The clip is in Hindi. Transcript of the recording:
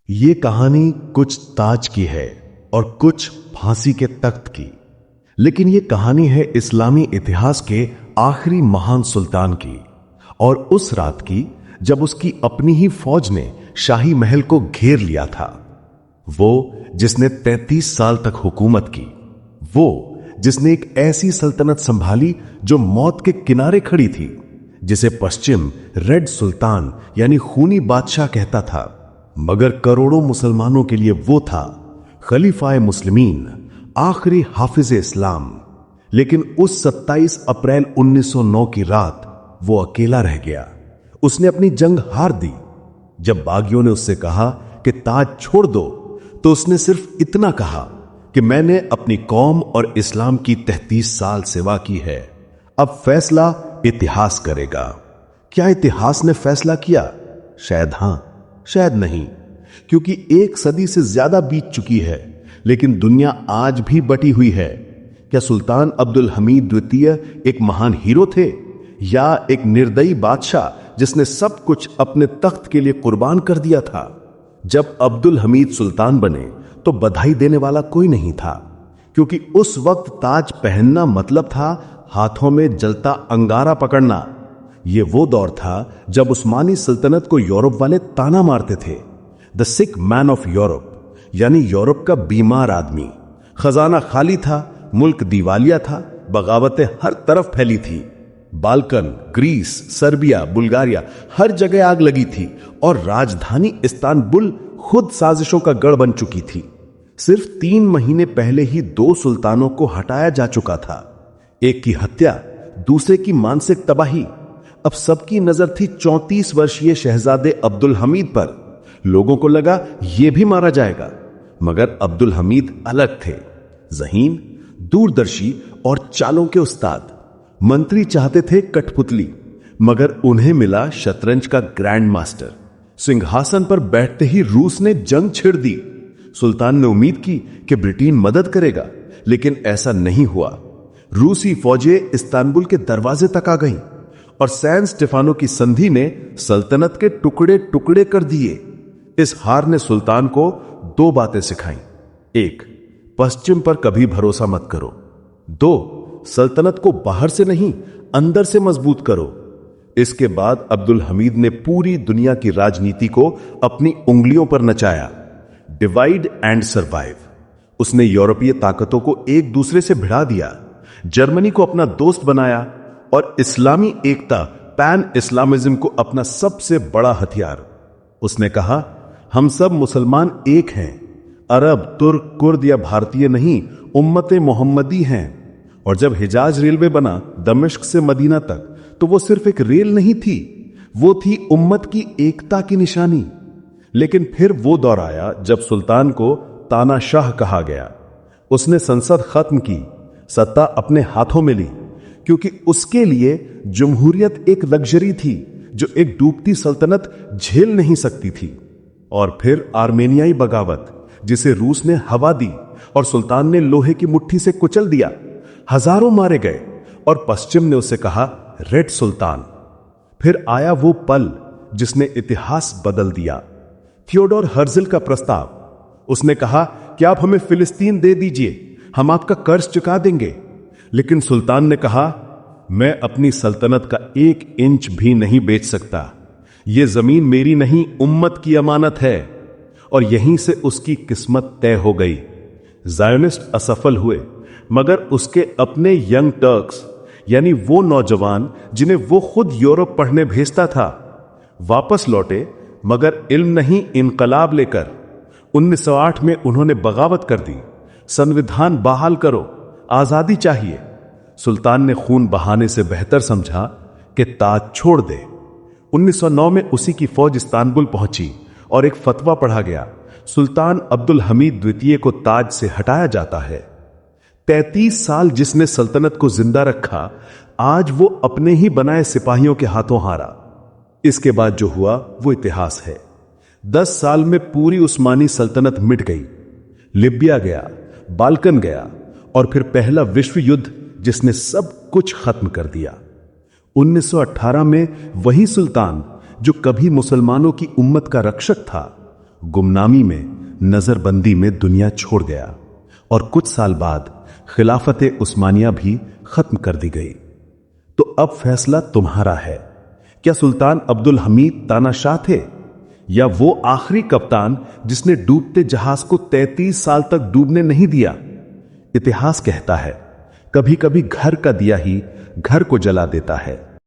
ये कहानी कुछ ताज की है और कुछ फांसी के तख्त की, लेकिन ये कहानी है इस्लामी इतिहास के आखिरी महान सुल्तान की, और उस रात की जब उसकी अपनी ही फौज ने शाही महल को घेर लिया था। वो जिसने 33 साल तक हुकूमत की, वो जिसने एक ऐसी सल्तनत संभाली जो मौत के किनारे खड़ी थी, जिसे पश्चिम रेड सुल्तान यानी खूनी बादशाह कहता था, मगर करोड़ों मुसलमानों के लिए वो था खलीफाए मुस्लिमीन, आखिरी हाफिज इस्लाम। लेकिन उस 27 अप्रैल 1909 की रात वो अकेला रह गया। उसने अपनी जंग हार दी। जब बागियों ने उससे कहा कि ताज छोड़ दो, तो उसने सिर्फ इतना कहा कि मैंने अपनी कौम और इस्लाम की 33 साल सेवा की है, अब फैसला इतिहास करेगा। क्या इतिहास ने फैसला किया? शायद हां, शायद नहीं, क्योंकि एक सदी से ज्यादा बीत चुकी है, लेकिन दुनिया आज भी बटी हुई है। क्या सुल्तान अब्दुल हमीद द्वितीय एक महान हीरो थे, या एक निर्दयी बादशाह जिसने सब कुछ अपने तख्त के लिए कुर्बान कर दिया था? जब अब्दुल हमीद सुल्तान बने तो बधाई देने वाला कोई नहीं था, क्योंकि उस वक्त ताज पहनना मतलब था हाथों में जलता अंगारा पकड़ना। यह वो दौर था जब उस्मानी सल्तनत को यूरोप वाले ताना मारते थे, the sick man of Europe, यानी यूरोप का बीमार आदमी। खजाना खाली था, मुल्क दिवालिया था, बगावतें हर तरफ फैली थी। बाल्कन, ग्रीस, सर्बिया, बुल्गारिया, हर जगह आग लगी थी, और राजधानी इस्तांबुल खुद साजिशों का गढ़ बन चुकी थी। सिर्फ 3 महीने पहले ही 2 सुल्तानों को हटाया जा चुका था, एक की हत्या, दूसरे की मानसिक तबाही। अब सबकी नजर थी 34 वर्षीय शहजादे अब्दुल हमीद पर। लोगों को लगा यह भी मारा जाएगा, मगर अब्दुल हमीद अलग थे, ज़हीन, दूरदर्शी और चालों के उस्ताद। मंत्री चाहते थे कठपुतली, मगर उन्हें मिला शतरंज का ग्रैंड मास्टर। सिंहासन पर बैठते ही रूस ने जंग छिड़ दी। सुल्तान ने उम्मीद की कि ब्रिटेन मदद करेगा, लेकिन ऐसा नहीं हुआ। रूसी फौजें इस्तांबुल के दरवाजे तक आ गईं, और सैन स्टेफानो की संधि ने सल्तनत के टुकड़े टुकड़े कर दिए। इस हार ने सुल्तान को 2 बातें सिखाई। 1, पश्चिम पर कभी भरोसा मत करो। 2, सल्तनत को बाहर से नहीं, अंदर से मजबूत करो। इसके बाद अब्दुल हमीद ने पूरी दुनिया की राजनीति को अपनी उंगलियों पर नचाया। Divide and survive. उसने यूरोपीय ताकतों को एक दूसरे से भिड़ा दिया, जर्मनी को अपना दोस्त बनाया, और इस्लामी एकता, पैन इस्लामिज्म को अपना सबसे बड़ा हथियार। उसने कहा, हम सब मुसलमान एक हैं, अरब, तुर्क, कुर्द या भारतीय नहीं, उम्मते मोहम्मदी हैं। और जब हिजाज रेलवे बना दमिश्क से मदीना तक, तो वो सिर्फ एक रेल नहीं थी, वो थी उम्मत की एकता की निशानी। लेकिन फिर वो दौर आया जब सुल्तान को तानाशाह कहा गया। उसने संसद खत्म की, सत्ता अपने हाथों में ली, क्योंकि उसके लिए जमहूरियत एक लग्जरी थी जो एक डूबती सल्तनत झेल नहीं सकती थी। और फिर आर्मेनियाई बगावत, जिसे रूस ने हवा दी और सुल्तान ने लोहे की मुट्ठी से कुचल दिया। हजारों मारे गए, और पश्चिम ने उसे कहा रेड सुल्तान। फिर आया वो पल जिसने इतिहास बदल दिया, थियोडोर हर्जिल का प्रस्ताव। उसने कहा कि आप हमें फिलिस्तीन दे दीजिए, हम आपका कर्ज चुका देंगे। लेकिन सुल्तान ने कहा, मैं अपनी सल्तनत का 1 इंच भी नहीं बेच सकता। यह जमीन मेरी नहीं, उम्मत की अमानत है। और यहीं से उसकी किस्मत तय हो गई। जायोनिस्ट असफल हुए, मगर उसके अपने यंग टर्क्स, यानी वो नौजवान जिन्हें वो खुद यूरोप पढ़ने भेजता था, वापस लौटे, मगर इल्म नहीं, इनकलाब लेकर। 1908 में उन्होंने बगावत कर दी। संविधान बहाल करो, आजादी चाहिए। सुल्तान ने खून बहाने से बेहतर समझा कि ताज छोड़ दे। 1909 में उसी की फौज इस्तांबुल पहुंची, और एक फतवा पढ़ा गया, सुल्तान अब्दुल हमीद द्वितीय को ताज से हटाया जाता है। 33 साल जिसने सल्तनत को जिंदा रखा, आज वो अपने ही बनाए सिपाहियों के हाथों हारा। इसके बाद जो हुआ वो इतिहास है। 10 साल में पूरी उस्मानी सल्तनत मिट गई। लिबिया गया, बाल्कन गया, और फिर पहला विश्व युद्ध जिसने सब कुछ खत्म कर दिया। 1918 में वही सुल्तान जो कभी मुसलमानों की उम्मत का रक्षक था, गुमनामी में, नजरबंदी में दुनिया छोड़ गया और कुछ साल बाद खिलाफत उस्मानिया भी खत्म कर दी गई। तो अब फैसला तुम्हारा है। क्या सुल्तान अब्दुल हमीद तानाशाह थे, या वो आखिरी कप्तान जिसने डूबते जहाज को 33 साल तक डूबने नहीं दिया? इतिहास कहता है, कभी कभी घर का दिया ही घर को जला देता है।